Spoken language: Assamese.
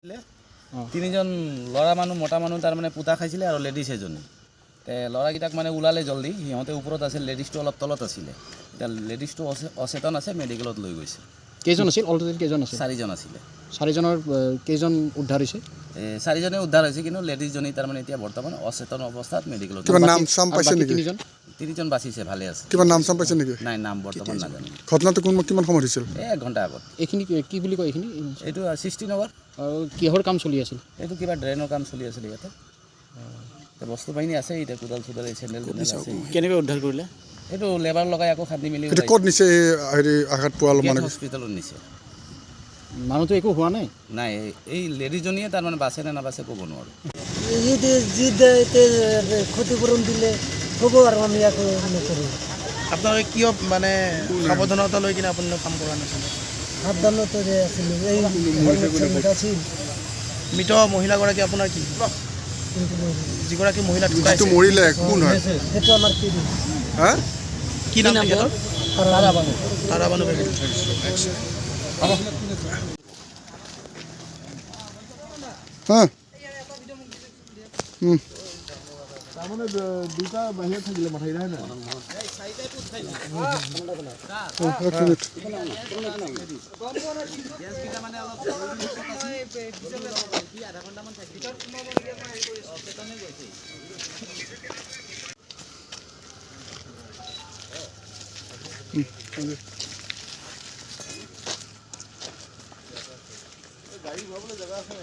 তিনিজন ল'ৰা মানুহ মতা মানুহ তাৰমানে পুতা খাইছিলে আৰু লেডিজ এজনী ল'ৰাকেইটাক মানে ওলালে জলদি সিহঁতে ওপৰত আছিল লেডিজটো অলপ তলত আছিলে এতিয়া লেডিজটো অচেতন আছে মেডিকেলত লৈ গৈছে কেইজন আছিল অলৰেডি কেইজন আছিল চাৰিজন আছিলে চাৰিজনৰ কেইজন উদ্ধাৰ হৈছে চাৰিজনে উদ্ধাৰ হৈছে কিন্তু লেডিজজনী তাৰমানে এতিয়া বৰ্তমান অচেতন অৱস্থাত মেডিকেলত কিবা নাম চাম পাইছে নেকি তিনিজন বাচিছে ভালে আছে কিবা নাম চাম পাইছে নেকি নাই নাম বৰ্তমান নাজানো ঘটনাটো কিমান সময়ত হৈছিল 1 ঘণ্টা আগত এইখিনি কি বুলি কয় এইখিনি এইটো সৃষ্টিনগৰ আৰু কিহৰ কাম চলি আছিল এইটো কিবা ড্ৰেইনৰ কাম চলি আছিল ইয়াতে বস্তু বাহিনী আছে এতিয়া কোদাল চোদাল চেণ্ডেল আছে কেনেকৈ উদ্ধাৰ কৰিলে এইটো লেবাৰ লগাই আকৌ খান্দি মেলি এটা ক'ত নিছে হেৰি আঘাত পোৱা মানে হস্পিটেলত নিছে মানুহটো একো হোৱা নাই নাই এই লেডিজজনীয়ে তাৰমানে বাছে নে নাবাছে ক'ব নোৱাৰোঁ যি ক্ষতিপূৰণ দিলে হ'ব আৰু আমি আকৌ নকৰোঁ আপোনালোকে কিয় মানে সাৱধানতা লৈ কিনে আপোনালোকে কাম কৰা নাছিল সাৱধানতা যে আছিলোঁ এই আছিল মৃত মহিলাগৰাকী আপোনাৰ কি কিন্তু যিগৰাকী মহিলা ঢুকাইছে মৰিলে কোন হয় সেইটো আমাৰ কি হা কি নাম তেখেতৰ তাৰাবানু তাৰাবানু বেগম হা তাৰমানে দুটা বাহিৰত থাকিলে মাথাই নাই এক মিনিট গাড়ী ভৰাবলৈ জেগা আছে